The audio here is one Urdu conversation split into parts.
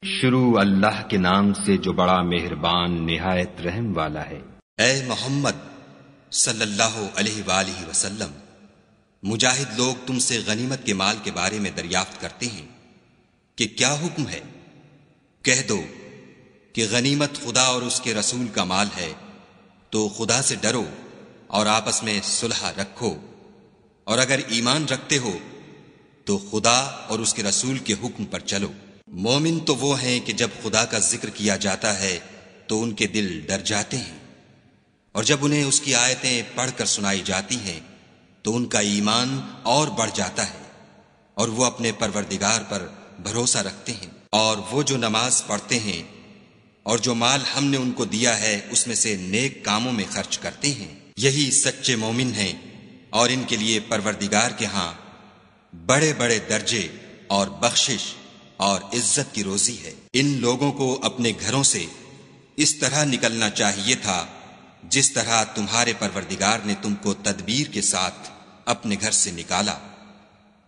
شروع اللہ کے نام سے جو بڑا مہربان نہایت رحم والا ہے۔ اے محمد صلی اللہ علیہ وآلہ وسلم، مجاہد لوگ تم سے غنیمت کے مال کے بارے میں دریافت کرتے ہیں کہ کیا حکم ہے؟ کہہ دو کہ غنیمت خدا اور اس کے رسول کا مال ہے، تو خدا سے ڈرو اور آپس میں صلح رکھو، اور اگر ایمان رکھتے ہو تو خدا اور اس کے رسول کے حکم پر چلو۔ مومن تو وہ ہیں کہ جب خدا کا ذکر کیا جاتا ہے تو ان کے دل ڈر جاتے ہیں، اور جب انہیں اس کی آیتیں پڑھ کر سنائی جاتی ہیں تو ان کا ایمان اور بڑھ جاتا ہے، اور وہ اپنے پروردگار پر بھروسہ رکھتے ہیں، اور وہ جو نماز پڑھتے ہیں اور جو مال ہم نے ان کو دیا ہے اس میں سے نیک کاموں میں خرچ کرتے ہیں، یہی سچے مومن ہیں، اور ان کے لیے پروردگار کے ہاں بڑے بڑے درجے اور بخشش اور عزت کی روزی ہے۔ ان لوگوں کو اپنے گھروں سے اس طرح نکلنا چاہیے تھا جس طرح تمہارے پروردگار نے تم کو تدبیر کے ساتھ اپنے گھر سے نکالا،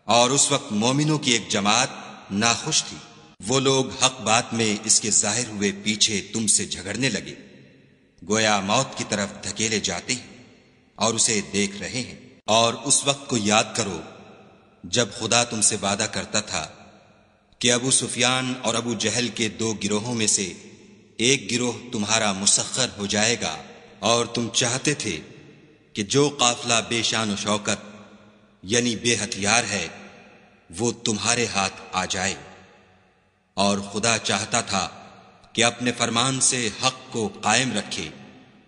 اور اس وقت مومنوں کی ایک جماعت ناخوش تھی۔ وہ لوگ حق بات میں اس کے ظاہر ہوئے پیچھے تم سے جھگڑنے لگے، گویا موت کی طرف دھکیلے جاتے ہیں اور اسے دیکھ رہے ہیں۔ اور اس وقت کو یاد کرو جب خدا تم سے وعدہ کرتا تھا کہ ابو سفیان اور ابو جہل کے دو گروہوں میں سے ایک گروہ تمہارا مسخر ہو جائے گا، اور تم چاہتے تھے کہ جو قافلہ بے شان و شوکت یعنی بے ہتھیار ہے وہ تمہارے ہاتھ آ جائے، اور خدا چاہتا تھا کہ اپنے فرمان سے حق کو قائم رکھے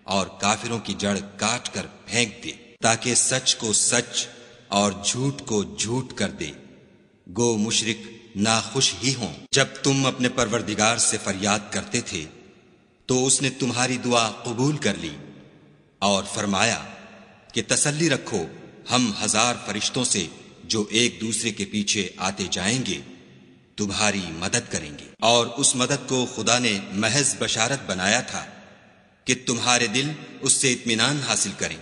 اور کافروں کی جڑ کاٹ کر پھینک دے، تاکہ سچ کو سچ اور جھوٹ کو جھوٹ کر دے۔ گو مشرک ناخوش ہی ہوں۔ جب تم اپنے پروردگار سے فریاد کرتے تھے تو اس نے تمہاری دعا قبول کر لی اور فرمایا کہ تسلی رکھو، ہم 1000 فرشتوں سے جو ایک دوسرے کے پیچھے آتے جائیں گے تمہاری مدد کریں گے۔ اور اس مدد کو خدا نے محض بشارت بنایا تھا کہ تمہارے دل اس سے اطمینان حاصل کریں،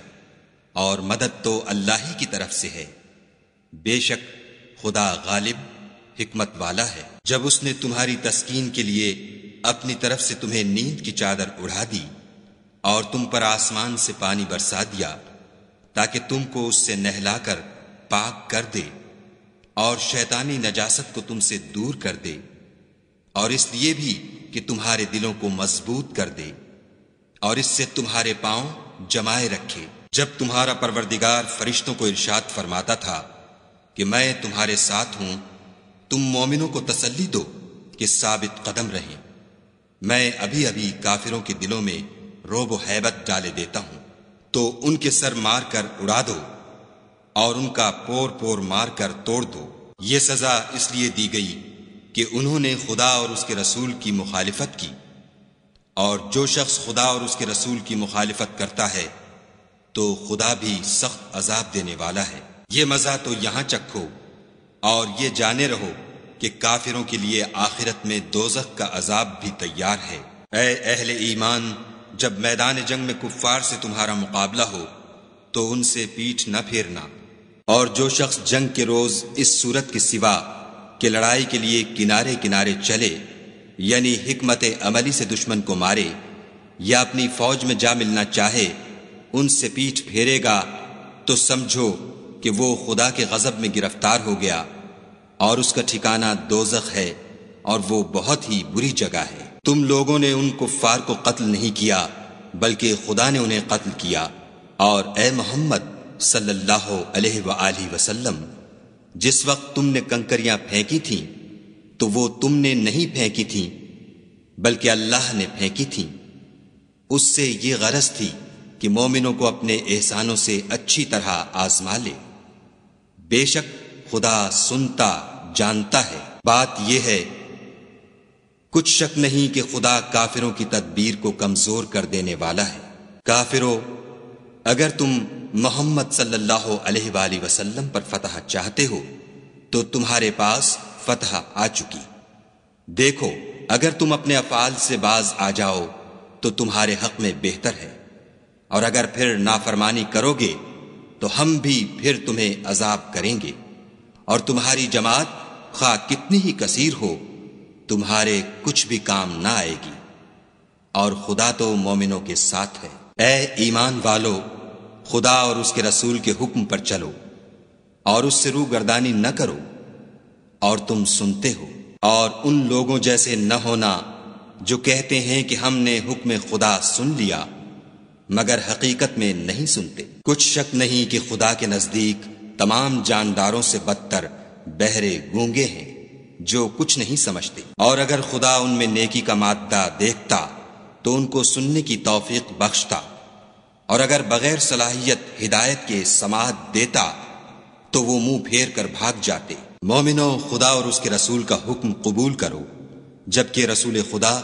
اور مدد تو اللہ ہی کی طرف سے ہے، بے شک خدا غالب حکمت والا ہے۔ جب اس نے تمہاری تسکین کے لیے اپنی طرف سے تمہیں نیند کی چادر اڑا دی اور تم پر آسمان سے پانی برسا دیا تاکہ تم کو اس سے نہلا کر پاک کر دے، اور شیطانی نجاست کو تم سے دور کر دے، اور اس لیے بھی کہ تمہارے دلوں کو مضبوط کر دے اور اس سے تمہارے پاؤں جمائے رکھے۔ جب تمہارا پروردگار فرشتوں کو ارشاد فرماتا تھا کہ میں تمہارے ساتھ ہوں، تم مومنوں کو تسلی دو کہ ثابت قدم رہیں، میں ابھی ابھی کافروں کے دلوں میں رعب و ہیبت ڈالے دیتا ہوں، تو ان کے سر مار کر اڑا دو اور ان کا پور پور مار کر توڑ دو۔ یہ سزا اس لیے دی گئی کہ انہوں نے خدا اور اس کے رسول کی مخالفت کی، اور جو شخص خدا اور اس کے رسول کی مخالفت کرتا ہے تو خدا بھی سخت عذاب دینے والا ہے۔ یہ مزہ تو یہاں چکھو اور یہ جانے رہو کہ کافروں کے لیے آخرت میں دوزخ کا عذاب بھی تیار ہے۔ اے اہل ایمان، جب میدان جنگ میں کفار سے تمہارا مقابلہ ہو تو ان سے پیٹھ نہ پھیرنا، اور جو شخص جنگ کے روز اس صورت کے سوا کہ لڑائی کے لیے کنارے کنارے چلے، یعنی حکمت عملی سے دشمن کو مارے یا اپنی فوج میں جا ملنا چاہے، ان سے پیٹھ پھیرے گا تو سمجھو کہ وہ خدا کے غضب میں گرفتار ہو گیا، اور اس کا ٹھکانہ دوزخ ہے، اور وہ بہت ہی بری جگہ ہے۔ تم لوگوں نے ان کفار کو قتل نہیں کیا بلکہ خدا نے انہیں قتل کیا، اور اے محمد صلی اللہ علیہ وآلہ وسلم، جس وقت تم نے کنکریاں پھینکی تھیں تو وہ تم نے نہیں پھینکی تھیں بلکہ اللہ نے پھینکی تھیں، اس سے یہ غرض تھی کہ مومنوں کو اپنے احسانوں سے اچھی طرح آزما لے۔ بے شک خدا سنتا جانتا ہے۔ بات یہ ہے کچھ شک نہیں کہ خدا کافروں کی تدبیر کو کمزور کر دینے والا ہے۔ کافروں، اگر تم محمد صلی اللہ علیہ وآلہ وسلم پر فتح چاہتے ہو تو تمہارے پاس فتح آ چکی۔ دیکھو، اگر تم اپنے افعال سے باز آ جاؤ تو تمہارے حق میں بہتر ہے، اور اگر پھر نافرمانی کرو گے تو ہم بھی پھر تمہیں عذاب کریں گے، اور تمہاری جماعت خواہ کتنی ہی کثیر ہو تمہارے کچھ بھی کام نہ آئے گی، اور خدا تو مومنوں کے ساتھ ہے۔ اے ایمان والو، خدا اور اس کے رسول کے حکم پر چلو اور اس سے روگردانی نہ کرو، اور تم سنتے ہو، اور ان لوگوں جیسے نہ ہونا جو کہتے ہیں کہ ہم نے حکم خدا سن لیا مگر حقیقت میں نہیں سنتے۔ کچھ شک نہیں کہ خدا کے نزدیک تمام جانداروں سے بدتر بہرے گونگے ہیں جو کچھ نہیں سمجھتے، اور اگر خدا ان میں نیکی کا مادہ دیکھتا تو ان کو سننے کی توفیق بخشتا، اور اگر بغیر صلاحیت ہدایت کے سماعت دیتا تو وہ منہ پھیر کر بھاگ جاتے۔ مومنو، خدا اور اس کے رسول کا حکم قبول کرو، جبکہ رسول خدا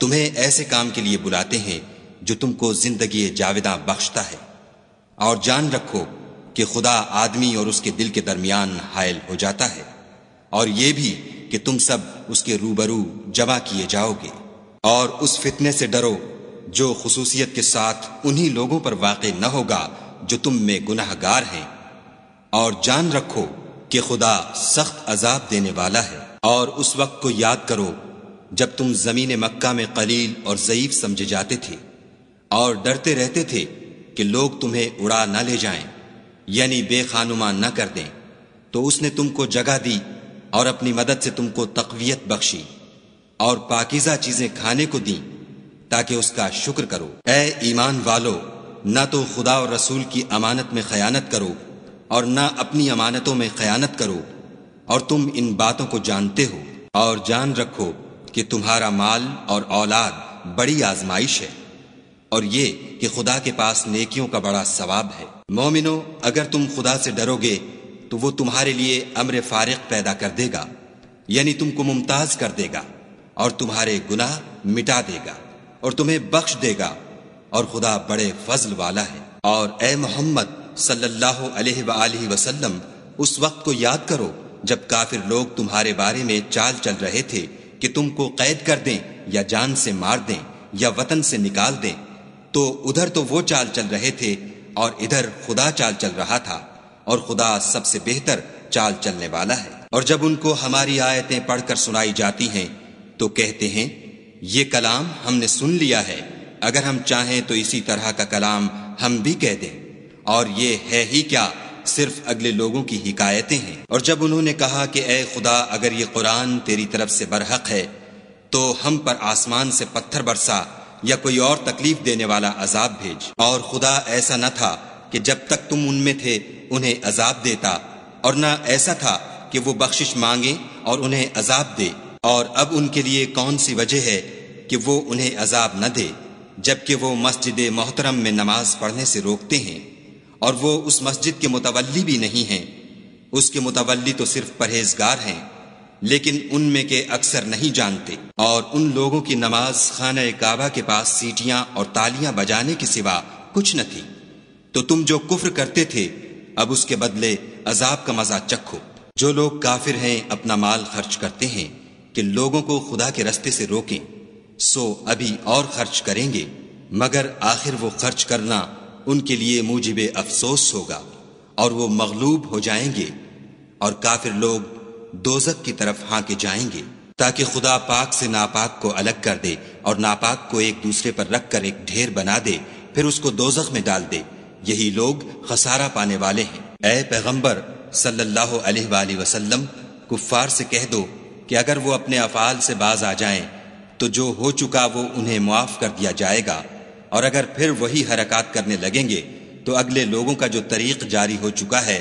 تمہیں ایسے کام کے لیے بلاتے ہیں جو تم کو زندگی جاوداں بخشتا ہے، اور جان رکھو کہ خدا آدمی اور اس کے دل کے درمیان حائل ہو جاتا ہے، اور یہ بھی کہ تم سب اس کے روبرو جمع کیے جاؤ گے۔ اور اس فتنے سے ڈرو جو خصوصیت کے ساتھ انہی لوگوں پر واقع نہ ہوگا جو تم میں گناہ گار ہیں، اور جان رکھو کہ خدا سخت عذاب دینے والا ہے۔ اور اس وقت کو یاد کرو جب تم زمین مکہ میں قلیل اور ضعیف سمجھے جاتے تھے اور ڈرتے رہتے تھے کہ لوگ تمہیں اڑا نہ لے جائیں، یعنی بے خانمان نہ کر دیں، تو اس نے تم کو جگہ دی اور اپنی مدد سے تم کو تقویت بخشی اور پاکیزہ چیزیں کھانے کو دیں تاکہ اس کا شکر کرو۔ اے ایمان والو، نہ تو خدا اور رسول کی امانت میں خیانت کرو اور نہ اپنی امانتوں میں خیانت کرو، اور تم ان باتوں کو جانتے ہو، اور جان رکھو کہ تمہارا مال اور اولاد بڑی آزمائش ہے، اور یہ کہ خدا کے پاس نیکیوں کا بڑا ثواب ہے۔ مومنو، اگر تم خدا سے ڈرو گے تو وہ تمہارے لیے امر فارق پیدا کر دے گا، یعنی تم کو ممتاز کر دے گا اور تمہارے گناہ مٹا دے گا اور تمہیں بخش دے گا، اور خدا بڑے فضل والا ہے۔ اور اے محمد صلی اللہ علیہ وآلہ وسلم، اس وقت کو یاد کرو جب کافر لوگ تمہارے بارے میں چال چل رہے تھے کہ تم کو قید کر دیں یا جان سے مار دیں یا وطن سے نکال دیں، تو ادھر تو وہ چال چل رہے تھے اور ادھر خدا چال چل رہا تھا، اور خدا سب سے بہتر چال چلنے والا ہے۔ اور جب ان کو ہماری آیتیں پڑھ کر سنائی جاتی ہیں تو کہتے ہیں یہ کلام ہم نے سن لیا ہے، اگر ہم چاہیں تو اسی طرح کا کلام ہم بھی کہہ دیں، اور یہ ہے ہی کیا، صرف اگلے لوگوں کی حکایتیں ہیں۔ اور جب انہوں نے کہا کہ اے خدا، اگر یہ قرآن تیری طرف سے برحق ہے تو ہم پر آسمان سے پتھر برسا یا کوئی اور تکلیف دینے والا عذاب بھیج۔ اور خدا ایسا نہ تھا کہ جب تک تم ان میں تھے انہیں عذاب دیتا، اور نہ ایسا تھا کہ وہ بخشش مانگے اور انہیں عذاب دے۔ اور اب ان کے لیے کون سی وجہ ہے کہ وہ انہیں عذاب نہ دے، جبکہ وہ مسجد محترم میں نماز پڑھنے سے روکتے ہیں، اور وہ اس مسجد کے متولی بھی نہیں ہیں، اس کے متولی تو صرف پرہیزگار ہیں، لیکن ان میں کے اکثر نہیں جانتے۔ اور ان لوگوں کی نماز خانہ کعبہ کے پاس سیٹیاں اور تالیاں بجانے کے سوا کچھ نہ تھی، تو تم جو کفر کرتے تھے اب اس کے بدلے عذاب کا مزہ چکھو۔ جو لوگ کافر ہیں اپنا مال خرچ کرتے ہیں کہ لوگوں کو خدا کے رستے سے روکیں، سو ابھی اور خرچ کریں گے، مگر آخر وہ خرچ کرنا ان کے لیے موجب افسوس ہوگا، اور وہ مغلوب ہو جائیں گے، اور کافر لوگ دوزخ کی طرف ہانکے جائیں گے، تاکہ خدا پاک سے ناپاک کو الگ کر دے اور ناپاک کو ایک دوسرے پر رکھ کر ایک ڈھیر بنا دے، پھر اس کو دوزخ میں ڈال دے۔ یہی لوگ خسارہ پانے والے ہیں۔ اے پیغمبر صلی اللہ علیہ وآلہ وسلم، کفار سے کہہ دو کہ اگر وہ اپنے افعال سے باز آ جائیں تو جو ہو چکا وہ انہیں معاف کر دیا جائے گا، اور اگر پھر وہی حرکات کرنے لگیں گے تو اگلے لوگوں کا جو طریق جاری ہو چکا ہے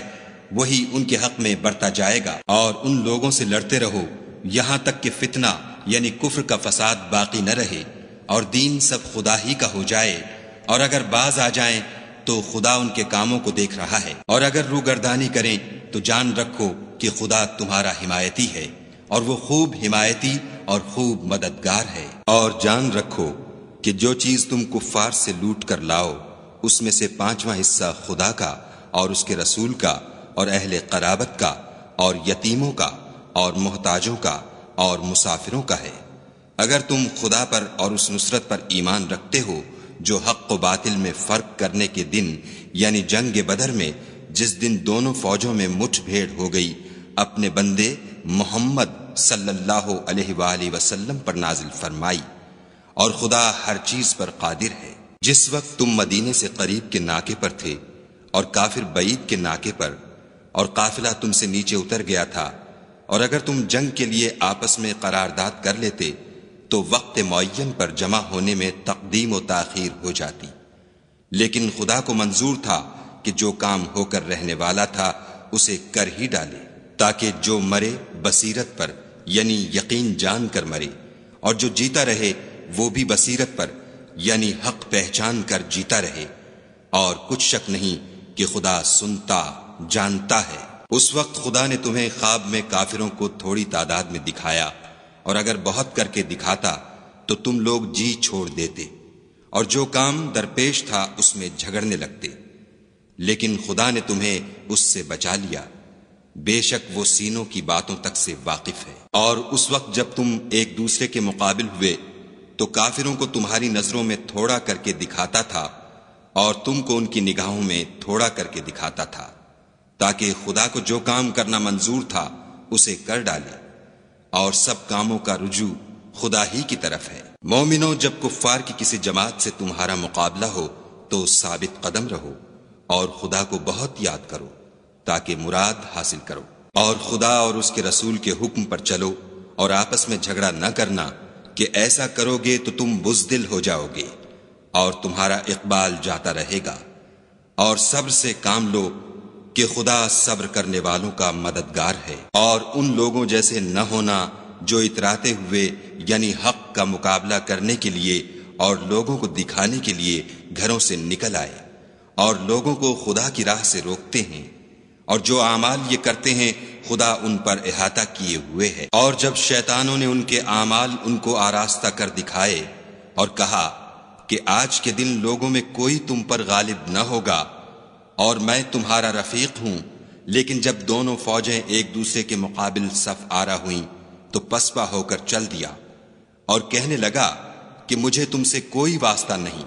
وہی ان کے حق میں برتا جائے گا۔ اور ان لوگوں سے لڑتے رہو یہاں تک کہ فتنہ یعنی کفر کا فساد باقی نہ رہے اور دین سب خدا ہی کا ہو جائے، اور اگر باز آ جائیں تو خدا ان کے کاموں کو دیکھ رہا ہے، اور اگر روگردانی کریں تو جان رکھو کہ خدا تمہارا حمایتی ہے، اور وہ خوب حمایتی اور خوب مددگار ہے۔ اور جان رکھو کہ جو چیز تم کفار سے لوٹ کر لاؤ اس میں سے 5واں حصہ خدا کا اور اس کے رسول کا اور اہل قرابت کا اور یتیموں کا اور محتاجوں کا اور مسافروں کا ہے۔ اگر تم خدا پر اور اس نصرت پر ایمان رکھتے ہو جو حق و باطل میں فرق کرنے کے دن یعنی جنگ بدر میں، جس دن دونوں فوجوں میں مٹھ بھیڑ ہو گئی، اپنے بندے محمد صلی اللہ علیہ وآلہ وسلم پر نازل فرمائی، اور خدا ہر چیز پر قادر ہے۔ جس وقت تم مدینے سے قریب کے ناکے پر تھے اور کافر بعید کے ناکے پر، اور قافلہ تم سے نیچے اتر گیا تھا، اور اگر تم جنگ کے لیے آپس میں قرارداد کر لیتے تو وقت معین پر جمع ہونے میں تقدیم و تاخیر ہو جاتی، لیکن خدا کو منظور تھا کہ جو کام ہو کر رہنے والا تھا اسے کر ہی ڈالے، تاکہ جو مرے بصیرت پر یعنی یقین جان کر مرے، اور جو جیتا رہے وہ بھی بصیرت پر یعنی حق پہچان کر جیتا رہے، اور کچھ شک نہیں کہ خدا سنتا جانتا ہے۔ اس وقت خدا نے تمہیں خواب میں کافروں کو تھوڑی تعداد میں دکھایا، اور اگر بہت کر کے دکھاتا تو تم لوگ جی چھوڑ دیتے، اور جو کام درپیش تھا اس میں جھگڑنے لگتے، لیکن خدا نے تمہیں اس سے بچا لیا، بے شک وہ سینوں کی باتوں تک سے واقف ہے۔ اور اس وقت جب تم ایک دوسرے کے مقابل ہوئے تو کافروں کو تمہاری نظروں میں تھوڑا کر کے دکھاتا تھا، اور تم کو ان کی نگاہوں میں تھوڑا کر کے دکھاتا تھا، تاکہ خدا کو جو کام کرنا منظور تھا اسے کر ڈالے، اور سب کاموں کا رجوع خدا ہی کی طرف ہے۔ مومنوں، جب کفار کی کسی جماعت سے تمہارا مقابلہ ہو تو ثابت قدم رہو، اور خدا کو بہت یاد کرو تاکہ مراد حاصل کرو، اور خدا اور اس کے رسول کے حکم پر چلو، اور آپس میں جھگڑا نہ کرنا کہ ایسا کرو گے تو تم بزدل ہو جاؤ گے اور تمہارا اقبال جاتا رہے گا، اور صبر سے کام لو کہ خدا صبر کرنے والوں کا مددگار ہے۔ اور ان لوگوں جیسے نہ ہونا جو اتراتے ہوئے یعنی حق کا مقابلہ کرنے کے لیے اور لوگوں کو دکھانے کے لیے گھروں سے نکل آئے اور لوگوں کو خدا کی راہ سے روکتے ہیں، اور جو اعمال یہ کرتے ہیں خدا ان پر احاطہ کیے ہوئے ہے۔ اور جب شیطانوں نے ان کے اعمال ان کو آراستہ کر دکھائے اور کہا کہ آج کے دن لوگوں میں کوئی تم پر غالب نہ ہوگا اور میں تمہارا رفیق ہوں، لیکن جب دونوں فوجیں ایک دوسرے کے مقابل صف آرا ہوئیں تو پسپا ہو کر چل دیا اور کہنے لگا کہ مجھے تم سے کوئی واسطہ نہیں،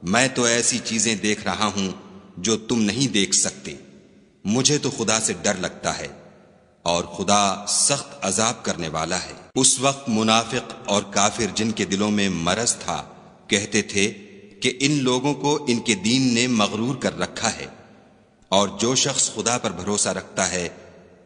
میں تو ایسی چیزیں دیکھ رہا ہوں جو تم نہیں دیکھ سکتے، مجھے تو خدا سے ڈر لگتا ہے، اور خدا سخت عذاب کرنے والا ہے۔ اس وقت منافق اور کافر جن کے دلوں میں مرض تھا کہتے تھے کہ ان لوگوں کو ان کے دین نے مغرور کر رکھا ہے، اور جو شخص خدا پر بھروسہ رکھتا ہے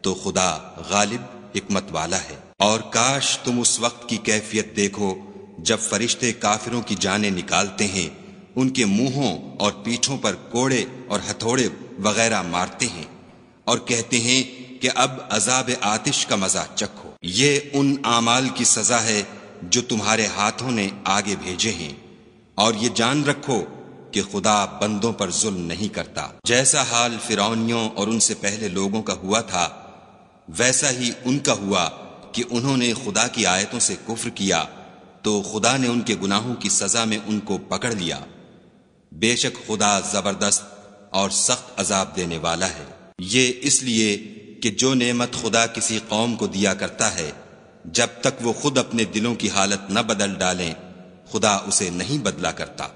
تو خدا غالب حکمت والا ہے۔ اور کاش تم اس وقت کی کیفیت دیکھو جب فرشتے کافروں کی جانیں نکالتے ہیں، ان کے منہوں اور پیٹھوں پر کوڑے اور ہتھوڑے وغیرہ مارتے ہیں اور کہتے ہیں کہ اب عذاب آتش کا مزہ چکھو، یہ ان اعمال کی سزا ہے جو تمہارے ہاتھوں نے آگے بھیجے ہیں، اور یہ جان رکھو کہ خدا بندوں پر ظلم نہیں کرتا۔ جیسا حال فرعونیوں اور ان سے پہلے لوگوں کا ہوا تھا ویسا ہی ان کا ہوا کہ انہوں نے خدا کی آیتوں سے کفر کیا تو خدا نے ان کے گناہوں کی سزا میں ان کو پکڑ لیا، بے شک خدا زبردست اور سخت عذاب دینے والا ہے۔ یہ اس لیے کہ جو نعمت خدا کسی قوم کو دیا کرتا ہے جب تک وہ خود اپنے دلوں کی حالت نہ بدل ڈالیں خدا اسے نہیں بدلا کرتا،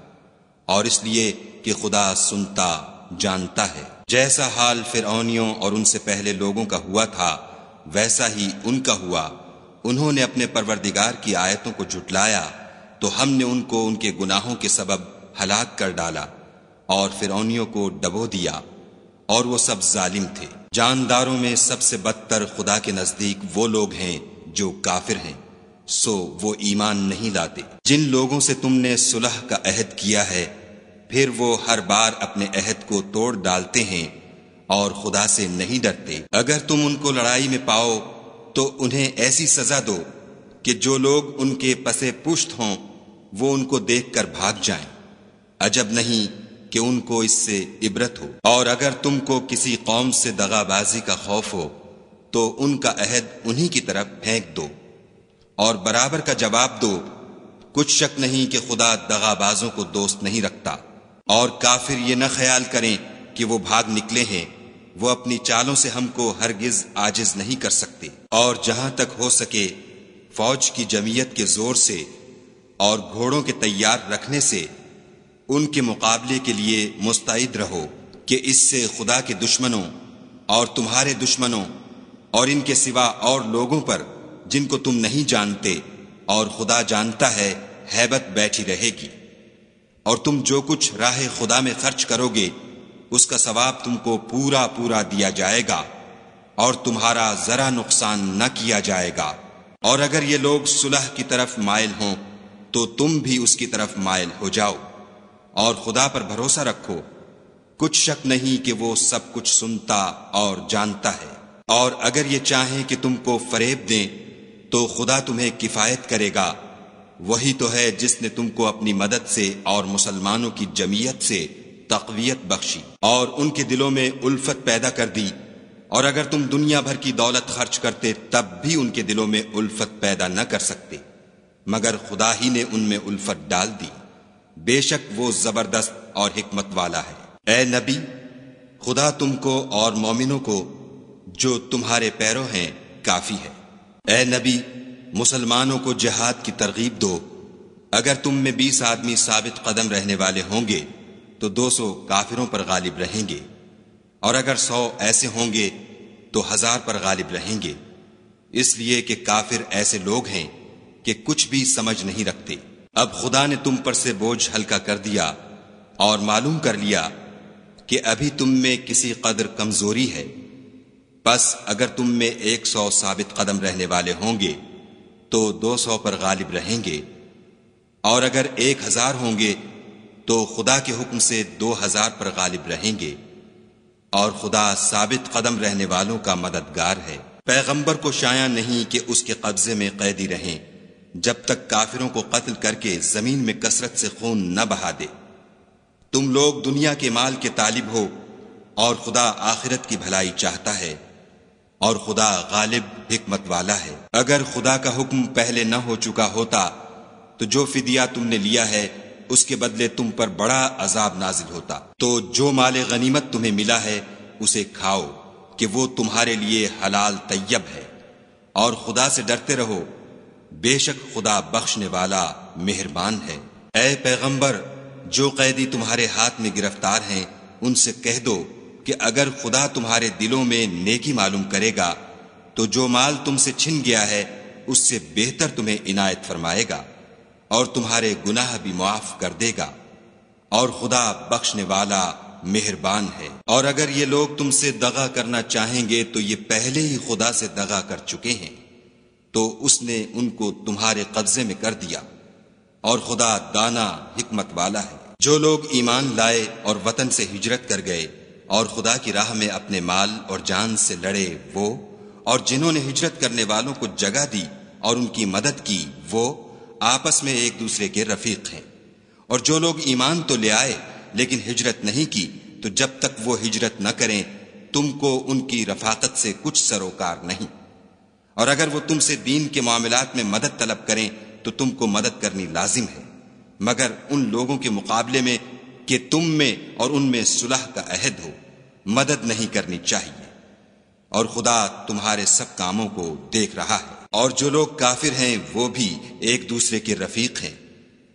اور اس لیے کہ خدا سنتا جانتا ہے۔ جیسا حال فرعونیوں اور ان سے پہلے لوگوں کا ہوا تھا ویسا ہی ان کا ہوا، انہوں نے اپنے پروردگار کی آیتوں کو جھٹلایا تو ہم نے ان کو ان کے گناہوں کے سبب ہلاک کر ڈالا اور فرعونیوں کو ڈبو دیا، اور وہ سب ظالم تھے۔ جانداروں میں سب سے بدتر خدا کے نزدیک وہ لوگ ہیں جو کافر ہیں، سو وہ ایمان نہیں لاتے۔ جن لوگوں سے تم نے صلح کا عہد کیا ہے پھر وہ ہر بار اپنے عہد کو توڑ ڈالتے ہیں اور خدا سے نہیں ڈرتے، اگر تم ان کو لڑائی میں پاؤ تو انہیں ایسی سزا دو کہ جو لوگ ان کے پسے پشت ہوں وہ ان کو دیکھ کر بھاگ جائیں، عجب نہیں کہ ان کو اس سے عبرت ہو۔ اور اگر تم کو کسی قوم سے دغا بازی کا خوف ہو تو ان کا عہد انہی کی طرف پھینک دو اور برابر کا جواب دو، کچھ شک نہیں کہ خدا دغا بازوں کو دوست نہیں رکھتا۔ اور کافر یہ نہ خیال کریں کہ وہ بھاگ نکلے ہیں، وہ اپنی چالوں سے ہم کو ہرگز عاجز نہیں کر سکتے۔ اور جہاں تک ہو سکے فوج کی جمعیت کے زور سے اور گھوڑوں کے تیار رکھنے سے ان کے مقابلے کے لیے مستعد رہو کہ اس سے خدا کے دشمنوں اور تمہارے دشمنوں اور ان کے سوا اور لوگوں پر جن کو تم نہیں جانتے، اور خدا جانتا ہے ہیبت بیٹھی رہے گی۔ اور تم جو کچھ راہ خدا میں خرچ کرو گے اس کا ثواب تم کو پورا پورا دیا جائے گا، اور تمہارا ذرا نقصان نہ کیا جائے گا۔ اور اگر یہ لوگ صلح کی طرف مائل ہوں تو تم بھی اس کی طرف مائل ہو جاؤ، اور خدا پر بھروسہ رکھو، کچھ شک نہیں کہ وہ سب کچھ سنتا اور جانتا ہے۔ اور اگر یہ چاہیں کہ تم کو فریب دیں تو خدا تمہیں کفایت کرے گا، وہی تو ہے جس نے تم کو اپنی مدد سے اور مسلمانوں کی جمعیت سے تقویت بخشی اور ان کے دلوں میں الفت پیدا کر دی، اور اگر تم دنیا بھر کی دولت خرچ کرتے تب بھی ان کے دلوں میں الفت پیدا نہ کر سکتے، مگر خدا ہی نے ان میں الفت ڈال دی، بے شک وہ زبردست اور حکمت والا ہے۔ اے نبی، خدا تم کو اور مومنوں کو جو تمہارے پیرو ہیں کافی ہے۔ اے نبی، مسلمانوں کو جہاد کی ترغیب دو، اگر تم میں 20 آدمی ثابت قدم رہنے والے ہوں گے تو 200 کافروں پر غالب رہیں گے، اور اگر 100 ایسے ہوں گے تو 1000 پر غالب رہیں گے، اس لیے کہ کافر ایسے لوگ ہیں کہ کچھ بھی سمجھ نہیں رکھتے۔ اب خدا نے تم پر سے بوجھ ہلکا کر دیا اور معلوم کر لیا کہ ابھی تم میں کسی قدر کمزوری ہے، بس اگر تم میں 100 ثابت قدم رہنے والے ہوں گے تو 200 پر غالب رہیں گے، اور اگر 1000 ہوں گے تو خدا کے حکم سے 2000 پر غالب رہیں گے، اور خدا ثابت قدم رہنے والوں کا مددگار ہے۔ پیغمبر کو شایع نہیں کہ اس کے قبضے میں قیدی رہیں جب تک کافروں کو قتل کر کے زمین میں کثرت سے خون نہ بہا دے۔ تم لوگ دنیا کے مال کے طالب ہو اور خدا آخرت کی بھلائی چاہتا ہے، اور خدا غالب حکمت والا ہے۔ اگر خدا کا حکم پہلے نہ ہو چکا ہوتا تو جو فدیہ تم نے لیا ہے اس کے بدلے تم پر بڑا عذاب نازل ہوتا۔ تو جو مال غنیمت تمہیں ملا ہے اسے کھاؤ کہ وہ تمہارے لیے حلال طیب ہے، اور خدا سے ڈرتے رہو، بے شک خدا بخشنے والا مہربان ہے۔ اے پیغمبر، جو قیدی تمہارے ہاتھ میں گرفتار ہیں ان سے کہہ دو کہ اگر خدا تمہارے دلوں میں نیکی معلوم کرے گا تو جو مال تم سے چھن گیا ہے اس سے بہتر تمہیں عنایت فرمائے گا، اور تمہارے گناہ بھی معاف کر دے گا، اور خدا بخشنے والا مہربان ہے۔ اور اگر یہ لوگ تم سے دغا کرنا چاہیں گے تو یہ پہلے ہی خدا سے دغا کر چکے ہیں، تو اس نے ان کو تمہارے قبضے میں کر دیا، اور خدا دانا حکمت والا ہے۔ جو لوگ ایمان لائے اور وطن سے ہجرت کر گئے اور خدا کی راہ میں اپنے مال اور جان سے لڑے وہ، اور جنہوں نے ہجرت کرنے والوں کو جگہ دی اور ان کی مدد کی وہ، آپس میں ایک دوسرے کے رفیق ہیں۔ اور جو لوگ ایمان تو لے آئے لیکن ہجرت نہیں کی تو جب تک وہ ہجرت نہ کریں تم کو ان کی رفاقت سے کچھ سروکار نہیں، اور اگر وہ تم سے دین کے معاملات میں مدد طلب کریں تو تم کو مدد کرنی لازم ہے، مگر ان لوگوں کے مقابلے میں کہ تم میں اور ان میں صلح کا عہد ہو، مدد نہیں کرنی چاہیے، اور خدا تمہارے سب کاموں کو دیکھ رہا ہے۔ اور جو لوگ کافر ہیں وہ بھی ایک دوسرے کے رفیق ہیں۔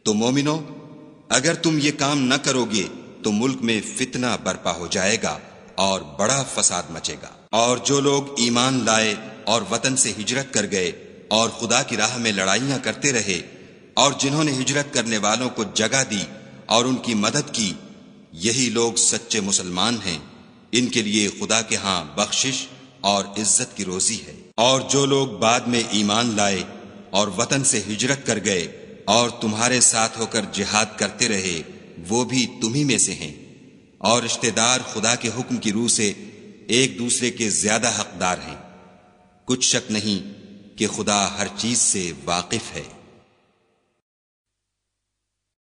تو مومنو، اگر تم یہ کام نہ کرو گے تو ملک میں فتنہ برپا ہو جائے گا اور بڑا فساد مچے گا۔ اور جو لوگ ایمان لائے اور وطن سے ہجرت کر گئے اور خدا کی راہ میں لڑائیاں کرتے رہے، اور جنہوں نے ہجرت کرنے والوں کو جگہ دی اور ان کی مدد کی، یہی لوگ سچے مسلمان ہیں، ان کے لیے خدا کے ہاں بخشش اور عزت کی روزی ہے۔ اور جو لوگ بعد میں ایمان لائے اور وطن سے ہجرت کر گئے اور تمہارے ساتھ ہو کر جہاد کرتے رہے، وہ بھی تمہیں میں سے ہیں، اور رشتہ دار خدا کے حکم کی روح سے ایک دوسرے کے زیادہ حقدار ہیں۔ کچھ شک نہیں کہ خدا ہر چیز سے واقف ہے۔